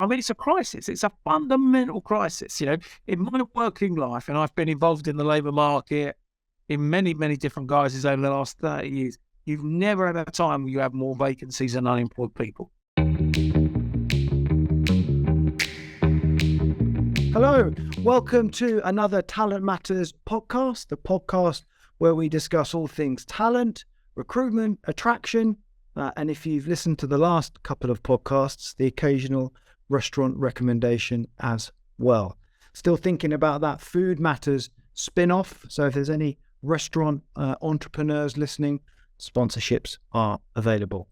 I mean, it's a crisis. It's a fundamental crisis. In my working life, and I've been involved in the labour market in many, many different guises over the last 30 years, you've never had a time where you have more vacancies than unemployed people. Hello, welcome to another Talent Matters podcast, the podcast where we discuss all things talent, recruitment, attraction, and if you've listened to the last couple of podcasts, the occasional restaurant recommendation as well. Still thinking about that Food Matters spin-off, so if there's any restaurant entrepreneurs listening, sponsorships are available.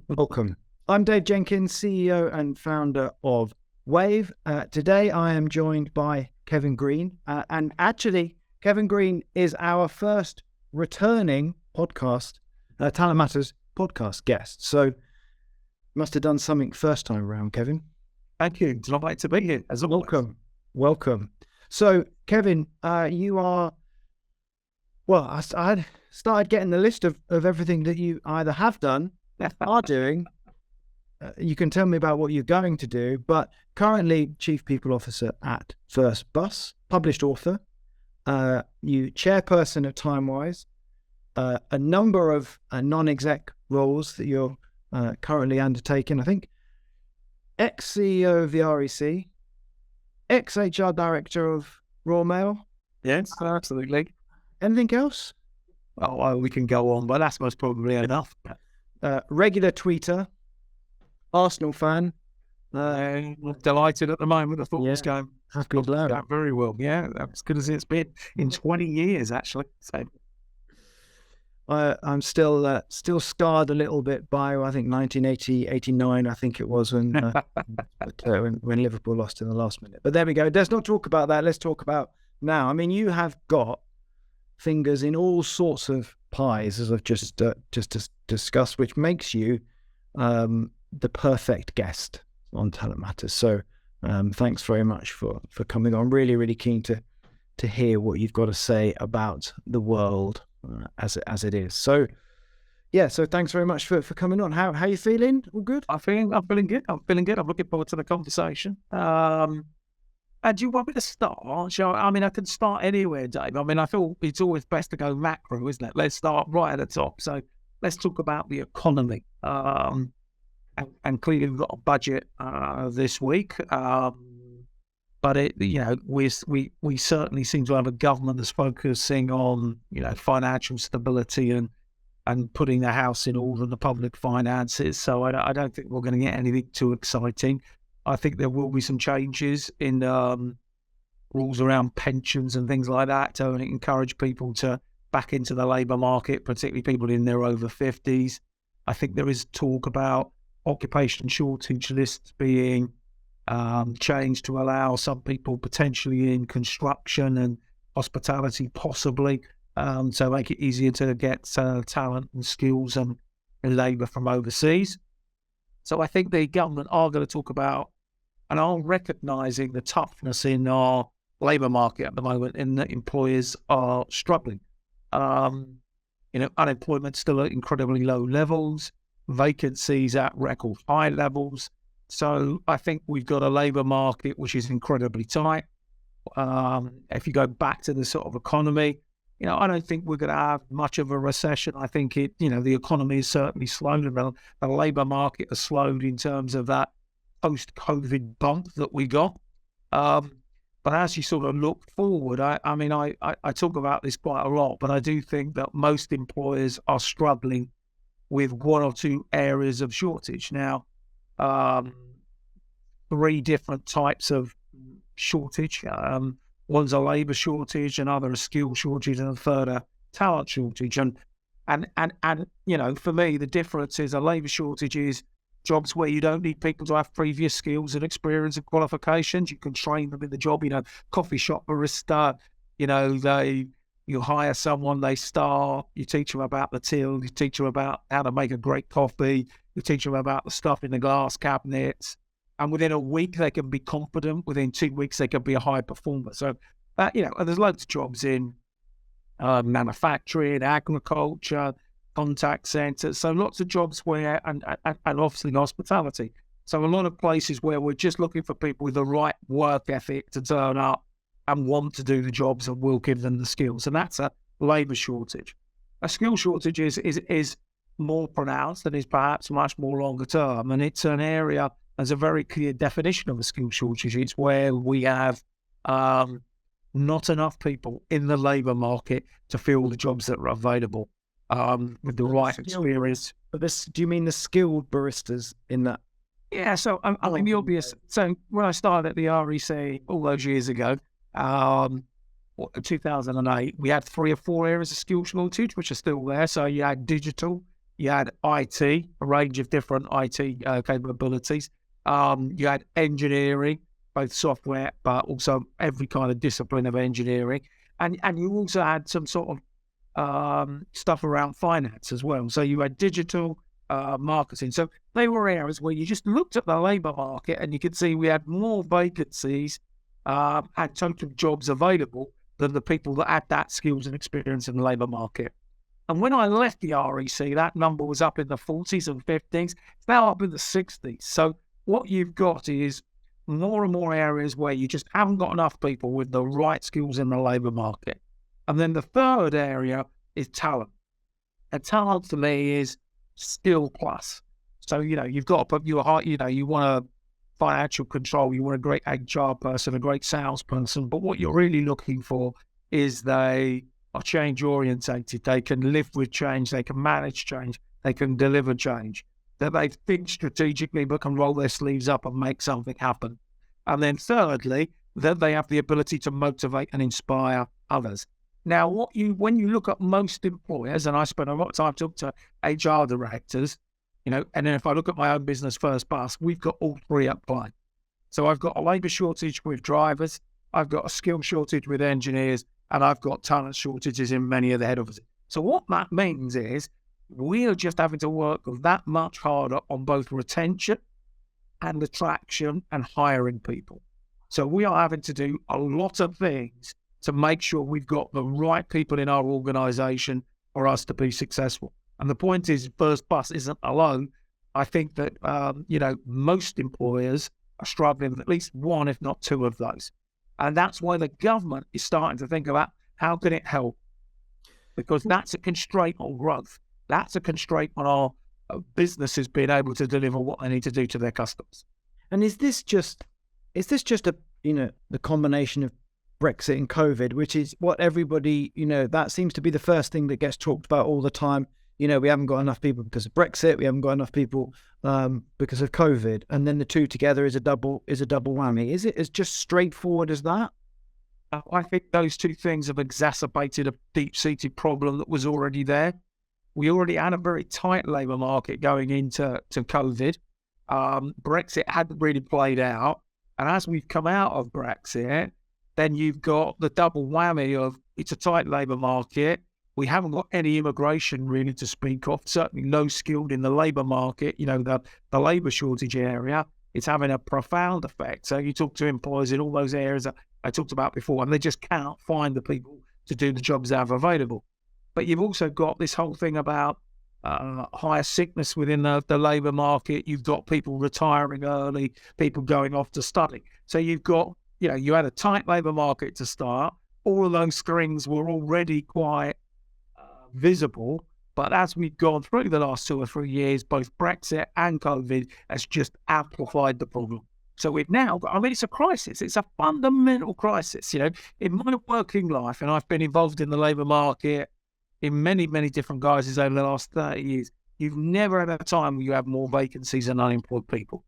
Welcome. I'm Dave Jenkins, CEO and founder of Wave. Today I am joined by Kevin Green, and actually Kevin Green is our first returning podcast, Talent Matters podcast guest. So must have done something first time around, Kevin. Thank you. It's lovely to be here. As always. Welcome. So Kevin, you are, I started getting the list of everything that you either have done, are doing. You can tell me about what you're going to do, but currently Chief People Officer at First Bus, published author, you Chairperson of Timewise, a number of non-exec roles that you're currently undertaking. I think ex-CEO of the REC, ex-HR Director of Royal Mail. Yes, absolutely. Anything else? Oh, we can go on, but that's most probably enough. Regular tweeter, Arsenal fan. Delighted at the moment. I thought it was going very well. Yeah, as good as it's been in 20 years, actually. So I'm still scarred a little bit by, I think, 1980, 89, I think it was, when Liverpool lost in the last minute. But there we go. Let's not talk about that. Let's talk about now. I mean, you have got fingers in all sorts of pies, as I've just discussed, which makes you the perfect guest on Talent Matters. So thanks very much for coming on. Really, really keen to hear what you've got to say about the world as it is. So thanks very much for coming on. How you feeling? All good? I'm feeling good. I'm looking forward to the conversation. And do you want me to start? I can start anywhere, Dave. I mean, I feel it's always best to go macro, isn't it? Let's start right at the top. So let's talk about the economy. And clearly we've got a budget this week. But we certainly seem to have a government that's focusing on, financial stability and putting the house in order and the public finances. So I don't think we're going to get anything too exciting. I think there will be some changes in rules around pensions and things like that to encourage people to back into the labour market, particularly people in their over 50s. I think there is talk about occupation shortage lists being changed to allow some people potentially in construction and hospitality possibly, so make it easier to get talent and skills and labour from overseas. So I think the government are going to talk about and are recognising the toughness in our labour market at the moment, in that employers are struggling. Unemployment's still at incredibly low levels, vacancies at record high levels. So I think we've got a labour market which is incredibly tight. If you go back to the sort of economy, I don't think we're going to have much of a recession. I think the economy is certainly slowed, and the labour market has slowed in terms of that post-COVID bump that we got. But as you sort of look forward, I talk about this quite a lot, but I do think that most employers are struggling with one or two areas of shortage. Now, 3 different types of shortage. One's a labour shortage, another a skill shortage, and a third a talent shortage. And for me, the difference is a labour shortage is jobs where you don't need people to have previous skills and experience and qualifications. You can train them in the job. Coffee shop barista. You hire someone, they start. You teach them about the till. You teach them about how to make a great coffee. You teach them about the stuff in the glass cabinets. And within a week, they can be confident. Within 2 weeks, they can be a high performer. So, and there's loads of jobs in manufacturing, agriculture, contact centres. So lots of jobs where, and obviously hospitality. So a lot of places where we're just looking for people with the right work ethic to turn up and want to do the jobs, and we'll give them the skills. And that's a labour shortage. A skill shortage is more pronounced and is perhaps much more longer term. And it's an area, there's a very clear definition of a skill shortage. It's where we have not enough people in the labour market to fill the jobs that are available with the right experience. But do you mean the skilled baristas in that? Yeah, so I mean, the obvious. So when I started at the REC all those years ago, 2008, we had 3 or 4 areas of skill shortage, which are still there. So you had digital, you had IT, a range of different IT capabilities. You had engineering, both software, but also every kind of discipline of engineering. And you also had some sort of stuff around finance as well. So you had digital, marketing. So they were areas where you just looked at the labour market and you could see we had more vacancies and total jobs available than the people that had that skills and experience in the labour market. And when I left the REC, that number was up in the 40s and 50s. It's now up in the 60s. So what you've got is more and more areas where you just haven't got enough people with the right skills in the labour market. And then the third area is talent. And talent to me is skill plus. So, you've got to put your heart, you want a financial control, you want a great HR person, a great salesperson, but what you're really looking for is they are change orientated. They can live with change, they can manage change, they can deliver change, that they think strategically but can roll their sleeves up and make something happen. And then thirdly, that they have the ability to motivate and inspire others. Now, when you look at most employers, and I spend a lot of time talking to HR directors, and then if I look at my own business, First Bus, we've got all 3 at play. So I've got a labour shortage with drivers, I've got a skill shortage with engineers, and I've got talent shortages in many of the head offices. So what that means is we are just having to work that much harder on both retention and attraction and hiring people. So we are having to do a lot of things to make sure we've got the right people in our organisation for us to be successful. And the point is, First Bus isn't alone. I think that, most employers are struggling with at least 1, if not 2 of those. And that's why the government is starting to think about how can it help? Because that's a constraint on growth. That's a constraint on our businesses being able to deliver what they need to do to their customers. And is this just a, the combination of Brexit and COVID, which is what everybody, that seems to be the first thing that gets talked about all the time. We haven't got enough people because of Brexit. We haven't got enough people because of COVID. And then the two together is a double whammy. Is it as just straightforward as that? I think those two things have exacerbated a deep-seated problem that was already there. We already had a very tight labour market going into COVID. Brexit hadn't really played out. And as we've come out of Brexit, then you've got the double whammy of it's a tight labour market. We haven't got any immigration really to speak of, certainly low skilled in the labour market, the labour shortage area. It's having a profound effect. So you talk to employers in all those areas that I talked about before, and they just cannot find the people to do the jobs they have available. But you've also got this whole thing about higher sickness within the labour market. You've got people retiring early, people going off to study. So you've got, you had a tight labour market to start. All of those strings were already quite visible. But as we've gone through the last 2 or 3 years, both Brexit and COVID has just amplified the problem. So we've now got, it's a crisis. It's a fundamental crisis. In my working life, and I've been involved in the labour market in many, many different guises over the last 30 years, you've never had a time where you have more vacancies than unemployed people.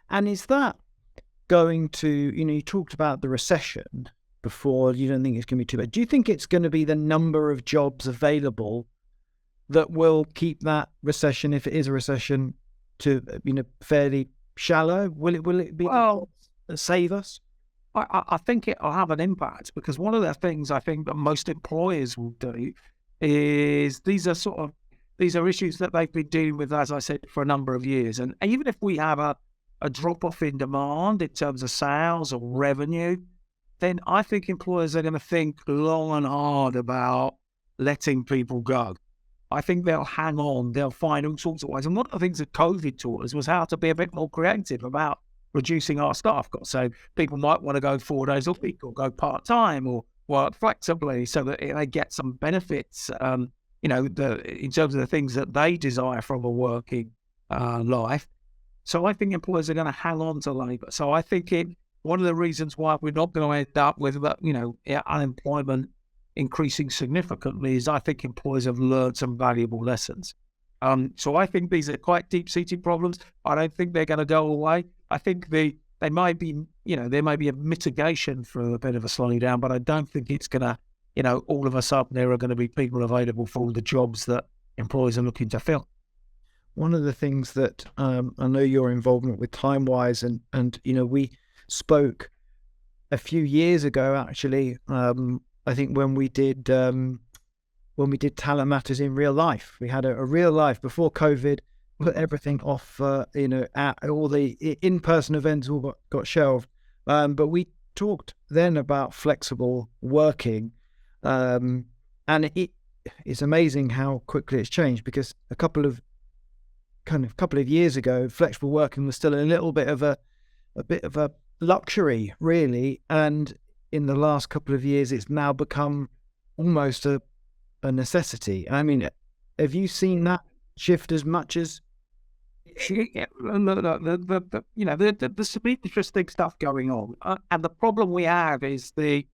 And is that going to, you talked about the recession before, you don't think it's going to be too bad. Do you think it's going to be the number of jobs available that will keep that recession, if it is a recession, to, fairly shallow? Will it be save us? I think it'll have an impact, because one of the things I think that most employers will do is these are issues that they've been dealing with, as I said, for a number of years. And even if we have a drop-off in demand in terms of sales or revenue, then I think employers are going to think long and hard about letting people go. I think they'll hang on. They'll find all sorts of ways. And one of the things that COVID taught us was how to be a bit more creative about reducing our staff costs. So people might want to go 4 days a week or go part-time or work flexibly so that they get some benefits, in terms of the things that they desire from a working life. So I think employers are going to hang on to labour. So I think one of the reasons why we're not going to end up with, unemployment increasing significantly is I think employers have learned some valuable lessons. So I think these are quite deep-seated problems. I don't think they're going to go away. I think they might be, there may be a mitigation for a bit of a slowing down, but I don't think it's going to, all of a sudden there are going to be people available for all the jobs that employers are looking to fill. One of the things that I know your involvement with Timewise, and we spoke a few years ago, actually. I think when we did Talent Matters in real life, we had a real life before COVID. Put everything off. All the in-person events all got shelved. But we talked then about flexible working, and it's amazing how quickly it's changed, because a couple of years ago, flexible working was still a little bit of a luxury, really, and in the last couple of years, it's now become almost a necessity. I mean, have you seen that shift as much as? Yeah, there's some interesting stuff going on, and the problem we have is the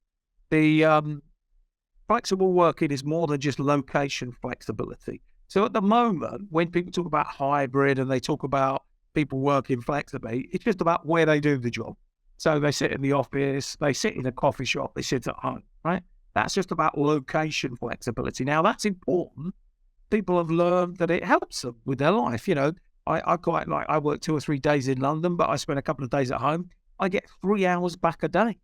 flexible working is more than just location flexibility. So at the moment, when people talk about hybrid and they talk about people working flexibly, it's just about where they do the job. So they sit in the office, they sit in a coffee shop, they sit at home, right? That's just about location flexibility. Now, that's important. People have learned that it helps them with their life. I quite like, I work 2 or 3 days in London, but I spend a couple of days at home. I get 3 hours back a day.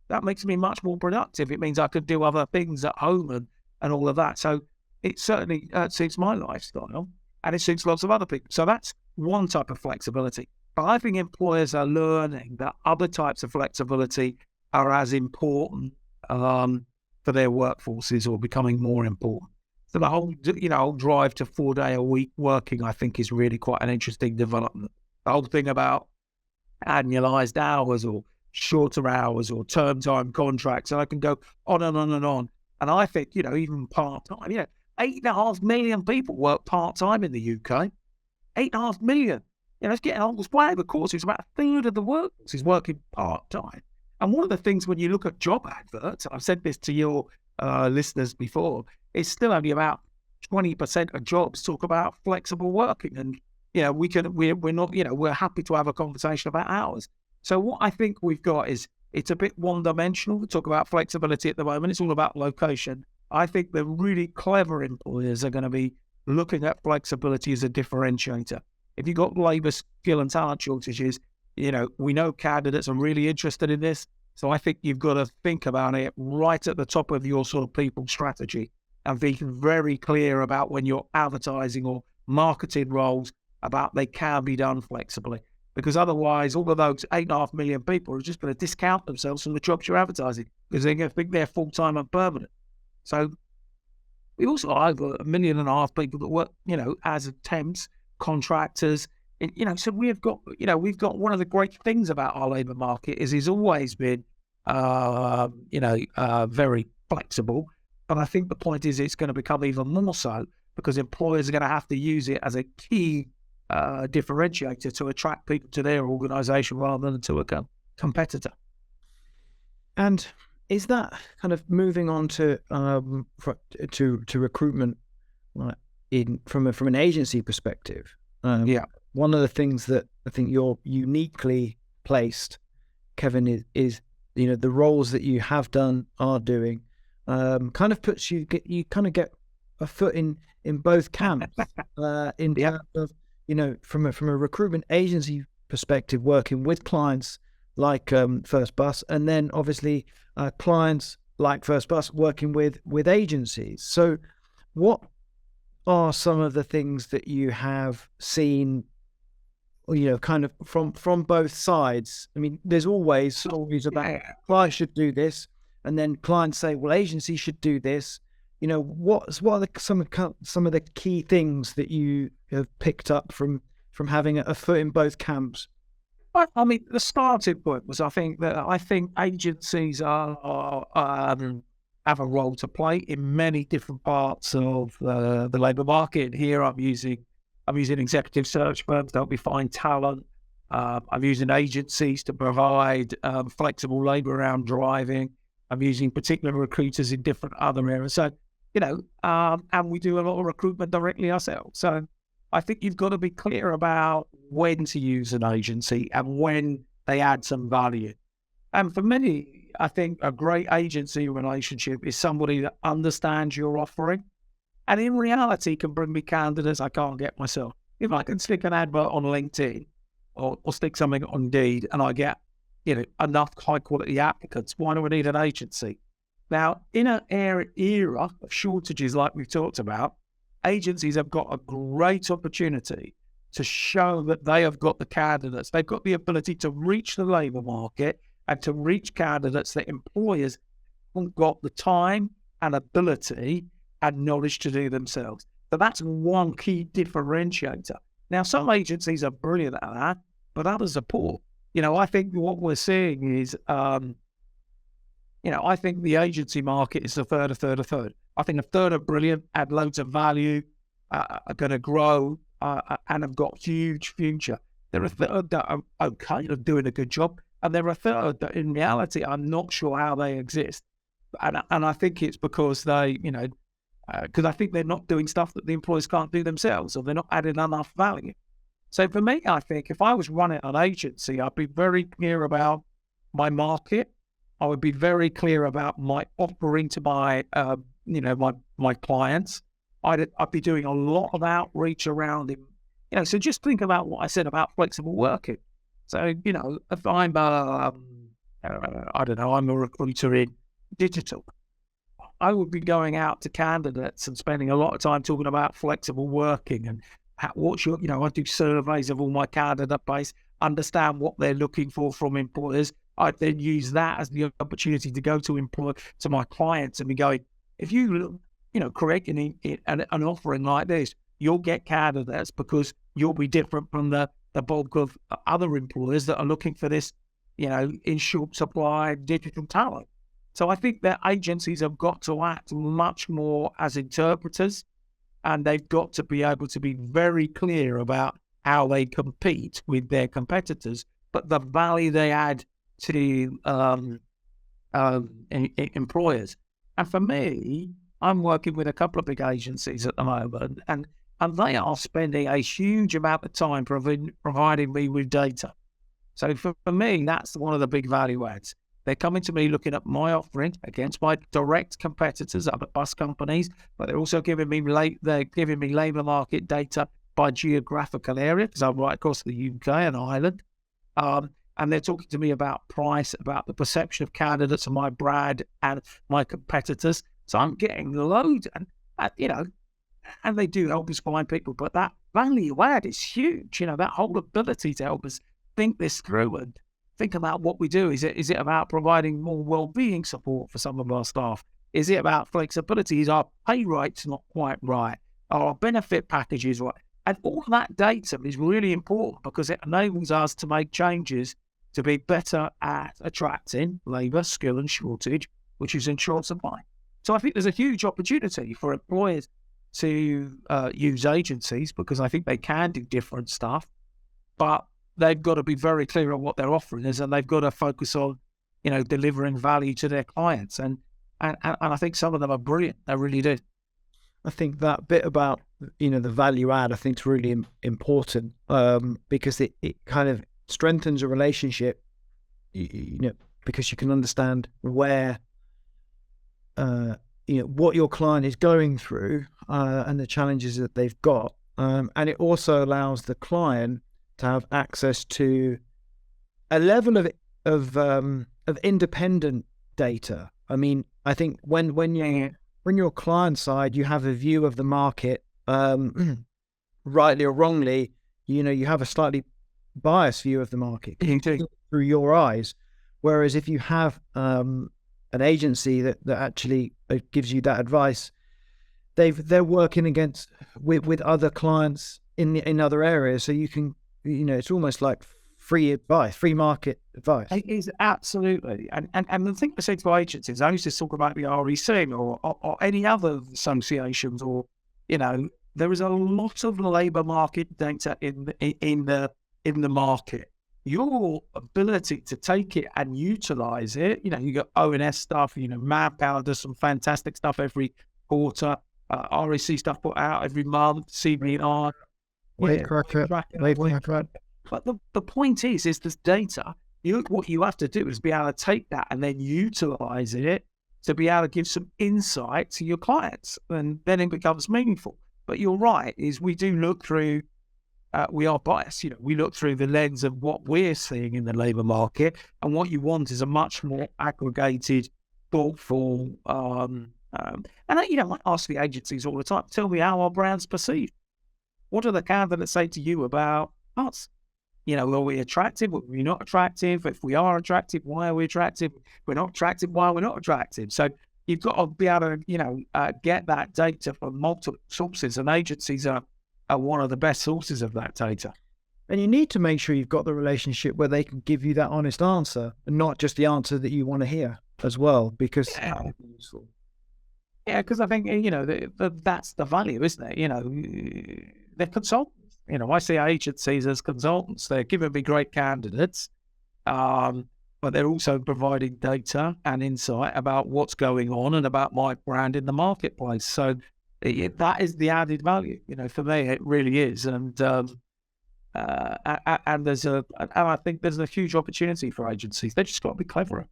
That makes me much more productive. It means I could do other things at home and all of that. So it certainly suits my lifestyle, and it suits lots of other people. So that's one type of flexibility. But I think employers are learning that other types of flexibility are as important for their workforces, or becoming more important. So the whole, drive to 4-day-a-week working, I think, is really quite an interesting development. The whole thing about annualized hours or shorter hours or term time contracts, and I can go on and on and on. And I think, even part-time, 8.5 million people work part-time in the UK. 8.5 million. It's getting almost way over course. It's about a third of the workforce is working part-time. And one of the things when you look at job adverts, and I've said this to your listeners before, it's still only about 20% of jobs talk about flexible working. And, we're happy to have a conversation about hours. So what I think we've got is, it's a bit one-dimensional. We talk about flexibility at the moment. It's all about location. I think the really clever employers are going to be looking at flexibility as a differentiator. If you've got labour skill and talent shortages, we know candidates are really interested in this. So I think you've got to think about it right at the top of your sort of people strategy, and be very clear about when you're advertising or marketing roles about they can be done flexibly. Because otherwise, all of those 8.5 million people are just going to discount themselves from the jobs you're advertising, because they're going to think they're full-time and permanent. So we also have 1.5 million people that work, as temps, contractors. So we've got one of the great things about our labour market is it's always been, very flexible. But I think the point is it's going to become even more so, because employers are going to have to use it as a key differentiator to attract people to their organisation rather than to a competitor. And is that kind of moving on to recruitment, from an agency perspective? One of the things that I think you're uniquely placed, Kevin, is the roles that you have done, are doing, kind of puts you kind of get a foot in both camps, in terms of, from a recruitment agency perspective, working with clients like First Bus, and then obviously clients like First Bus working with agencies. So what are some of the things that you have seen, kind of from both sides? I mean, there's always stories about clients should do this, and then clients say, well, agencies should do this. what are some of the key things that you have picked up from having a foot in both camps? I mean, the starting point was I think agencies have a role to play in many different parts of the labour market. Here, I'm using executive search firms to help me find talent. I'm using agencies to provide flexible labour around driving. I'm using particular recruiters in different other areas. So, and we do a lot of recruitment directly ourselves. So I think you've got to be clear about when to use an agency and when they add some value. And for many, I think a great agency relationship is somebody that understands your offering and in reality can bring me candidates I can't get myself. If I can stick an advert on LinkedIn or stick something on Indeed and I get enough high quality applicants, why do I need an agency? Now, in an era of shortages like we've talked about, agencies have got a great opportunity to show that they have got the candidates. They've got the ability to reach the labour market and to reach candidates that employers haven't got the time and ability and knowledge to do themselves. So that's one key differentiator. Now, some agencies are brilliant at that, but others are poor. I think what we're seeing is, I think the agency market is a third. I think a third are brilliant, add loads of value, are going to grow, and have got huge future. There are a third that are okay, are doing a good job, and there are a third that in reality I'm not sure how they exist. And I think it's because because I think they're not doing stuff that the employers can't do themselves, or they're not adding enough value. So for me, I think if I was running an agency, I'd be very clear about my market. I would be very clear about my offering to my, my clients. I'd be doing a lot of outreach around him. So just think about what I said about flexible working. So, if I'm, I'm a recruiter in digital, I would be going out to candidates and spending a lot of time talking about flexible working and I do surveys of all my candidate base, understand what they're looking for from employers. I then use that as the opportunity to go to my clients and be going, if you create an offering like this, you'll get candidates because you'll be different from the bulk of other employers that are looking for this, in short supply digital talent. So I think that agencies have got to act much more as interpreters, and they've got to be able to be very clear about how they compete with their competitors, but the value they add to employers. And for me, I'm working with a couple of big agencies at the moment, and they are spending a huge amount of time providing me with data. So for me, that's one of the big value adds. They're coming to me looking at my offering against my direct competitors, other bus companies, but they're also giving me labour market data by geographical area, because I'm right across the UK and Ireland. And they're talking to me about price, about the perception of candidates and my brand and my competitors. So I'm getting loads, and they do help us find people, but that value add is huge. That whole ability to help us think this through and think about what we do. Is it about providing more well-being support for some of our staff? Is it about flexibility? Is our pay rates not quite right? Are our benefit packages right? And all of that data is really important because it enables us to make changes to be better at attracting labour, skill and shortage, which is in short supply. So I think there's a huge opportunity for employers to use agencies because I think they can do different stuff, but they've got to be very clear on what their offering is, and they've got to focus on, delivering value to their clients. And I think some of them are brilliant. They really do. I think that bit about, the value add, I think is really important because it kind of strengthens a relationship, because you can understand where, what your client is going through and the challenges that they've got. And it also allows the client to have access to a level of independent data. I mean, I think when you're client side, you have a view of the market, rightly or wrongly, you have a slightly biased view of the market through your eyes. Whereas if you have an agency that actually gives you that advice, they're working with other clients in other areas, so you can, it's almost like free advice, free market advice. It is absolutely, and the thing I say to agencies, I used to talk about the REC or any other associations, or there is a lot of labour market data in the market. Your ability to take it and utilise it, you got ONS stuff, Manpower does some fantastic stuff every quarter, REC stuff put out every month, CBR, Wave Tracker. But the point is this data. What you have to do is be able to take that and then utilise it to be able to give some insight to your clients, and then it becomes meaningful. But you're right, is we do look through, we are biased, we look through the lens of what we're seeing in the labour market, and what you want is a much more aggregated, thoughtful, and I ask the agencies all the time, tell me how our brand's perceived. What do the candidates say to you about us? Are we attractive? Are we not attractive? If we are attractive, why are we attractive? If we're not attractive, why are we not attractive? So you've got to be able to, get that data from multiple sources, and agencies are one of the best sources of that data. And you need to make sure you've got the relationship where they can give you that honest answer, and not just the answer that you want to hear as well, because because I think, that's the value, isn't it? They're consultants. I see agencies as consultants. They're giving me great candidates, but they're also providing data and insight about what's going on and about my brand in the marketplace. So that is the added value. For me, it really is. And I think there's a huge opportunity for agencies. They just got to be cleverer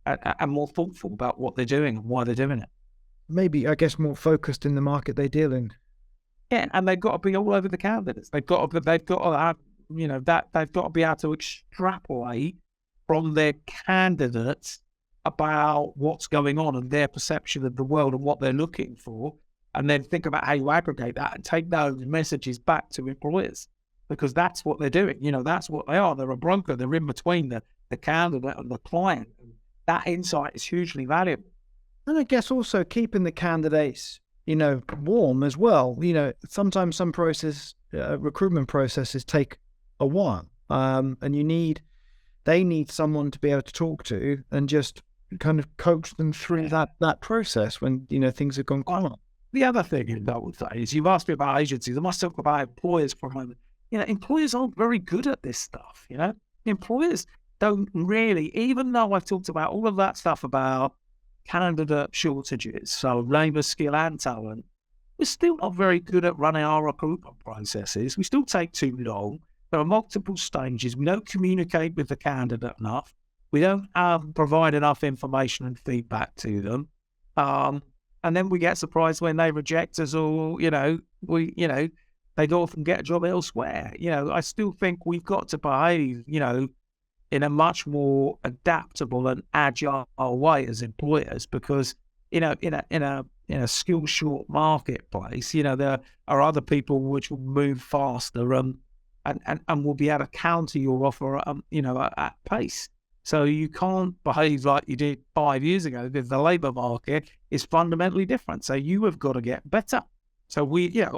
and more thoughtful about what they're doing and why they're doing it. Maybe, I guess, more focused in the market they deal in. Yeah, and they've got to be all over the candidates. They've got to have, they've got to be able to extrapolate from their candidates about what's going on and their perception of the world and what they're looking for, and then think about how you aggregate that and take those messages back to employers, because that's what they're doing. That's what they are. They're a broker. They're in between the candidate and the client. And that insight is hugely valuable. And I guess also keeping the candidates, warm as well. Sometimes some recruitment processes take a while, and they need someone to be able to talk to and just kind of coach them through that process when, things have gone quite well. The other thing I would say is, you've asked me about agencies. I must talk about employers for a moment. Employers aren't very good at this stuff. Employers don't really, even though I've talked about all of that stuff about candidate shortages, so labour, skill and talent, we're still not very good at running our recruitment processes. We still take too long. There are multiple stages. We don't communicate with the candidate enough. We don't provide enough information and feedback to them. And then we get surprised when they reject us, or, they go off and get a job elsewhere. I still think we've got to behave, in a much more adaptable and agile way as employers, because in a skill short marketplace, there are other people which will move faster and will be able to counter your offer at pace. So you can't behave like you did 5 years ago, because the labour market is fundamentally different. So you have got to get better. So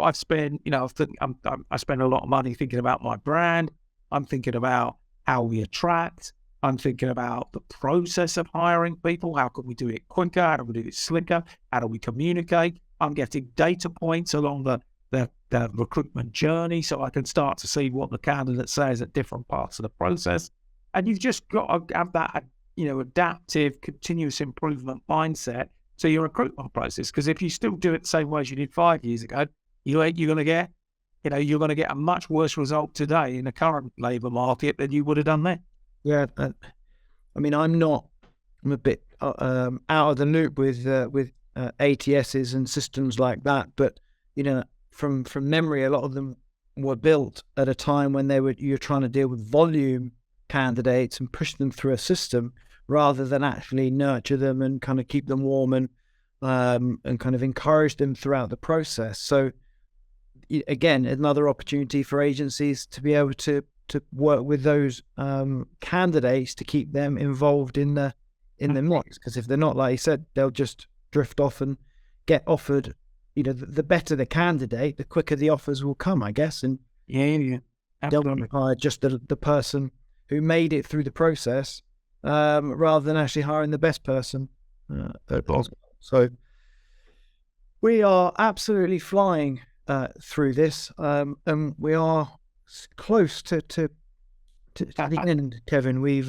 I've spent I spend a lot of money thinking about my brand. I'm thinking about how we attract. I'm thinking about the process of hiring people. How can we do it quicker? How do we do it slicker? How do we communicate? I'm getting data points along the recruitment journey, so I can start to see what the candidate says at different parts of the process. And you've just got to have that, adaptive, continuous improvement mindset to your recruitment process. Because if you still do it the same way as you did 5 years ago, you're going to get a much worse result today in the current labour market than you would have done then. Yeah, I'm a bit out of the loop with ATSs and systems like that. But from memory, a lot of them were built at a time when you're trying to deal with volume candidates and push them through a system, rather than actually nurture them and kind of keep them warm and kind of encourage them throughout the process. So again, another opportunity for agencies to be able to work with those candidates to keep them involved in the mix. Because if they're not, like you said, they'll just drift off and get offered the better the candidate, the quicker the offers will come, I guess. And Yeah. don't want to hire just the person who made it through the process, rather than actually hiring the best person. So we are absolutely flying through this, and we are close to the end, Kevin. We've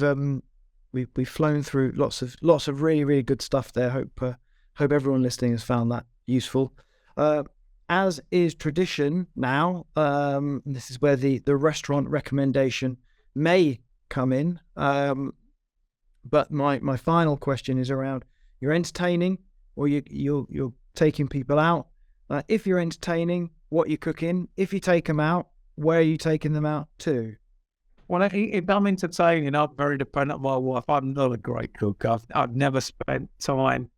flown through lots of really, really good stuff there. Hope everyone listening has found that useful. As is tradition now, this is where the restaurant recommendation may come in. But my final question is around: you're entertaining, or you're taking people out. If you're entertaining, what you're cooking. If you take them out, where are you taking them out to? Well, if I'm entertaining, I'm very dependent on my wife. I'm not a great cook. I've never spent time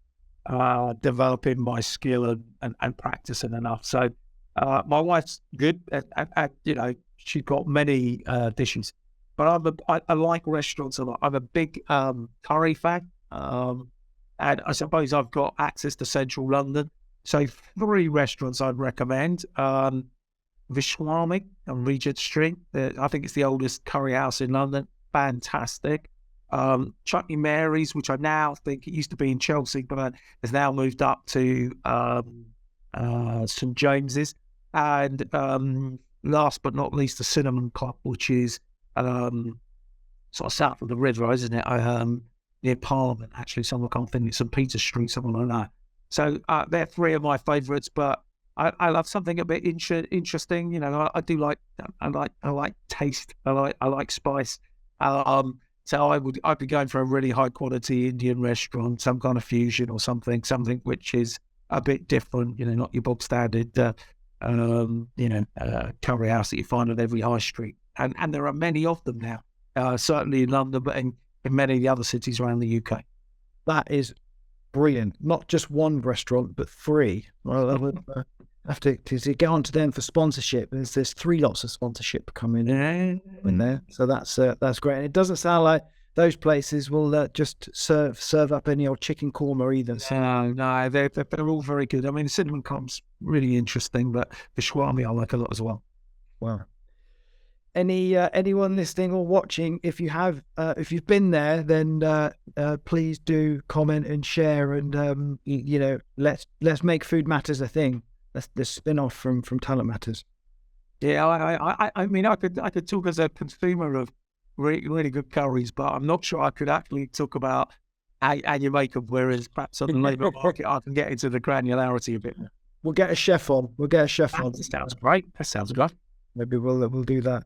developing my skill and practicing enough. So my wife's good at she's got many dishes, but I like restaurants a lot. I'm a big curry fan, and I suppose I've got access to central London. So 3 restaurants I'd recommend. Vishwami on Regent Street. I think it's the oldest curry house in London. Fantastic. Chutney Mary's, which I now think it used to be in Chelsea, but has now moved up to St James's. And last but not least, the Cinnamon Club, which is sort of south of the river, isn't it? Near Parliament, actually. Someone can't think it's St Peter Street, something like that. So they're 3 of my favourites, but I love something a bit interesting. I do like taste. I like spice. So I'd be going for a really high quality Indian restaurant, some kind of fusion or something which is a bit different. Not your bog standard, curry house that you find on every high street. And there are many of them now, certainly in London, but in many of the other cities around the UK. That is brilliant. Not just one restaurant, but 3. Well, I would have to get onto them for sponsorship. There's 3 lots of sponsorship coming in there, so that's great. And it doesn't sound like those places will just serve up any old chicken korma either. So. No, they're all very good. I mean, the Cinnamon Club's really interesting, but the Vishwami I like a lot as well. Wow. Anyone listening or watching, if you've been there, then please do comment and share, and let's make Food Matters a thing. That's the spin-off from Talent Matters. Yeah, I mean, I could talk as a consumer of really, really good curries, but I'm not sure I could actually talk about how you make them. Whereas perhaps on the labour market, I can get into the granularity a bit more. We'll get a chef on. That sounds great. That sounds good. Maybe we'll do that.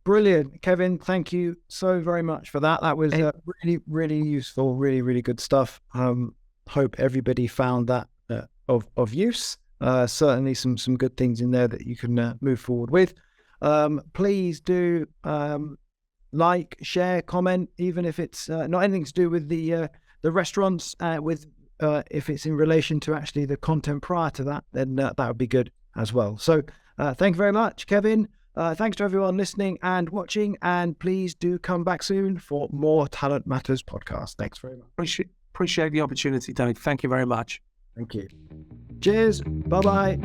Brilliant, Kevin. Thank you so very much for that. That was really, really useful. Really, really good stuff. Hope everybody found that of use. Certainly some good things in there that you can move forward with. Please do like, share, comment, even if it's not anything to do with the restaurants. If it's in relation to actually the content prior to that, then that would be good as well. So thank you very much, Kevin. Thanks to everyone listening and watching, and please do come back soon for more Talent Matters podcast. Thanks very much. Appreciate the opportunity, Dave. Thank you very much. Thank you. Cheers. Bye-bye.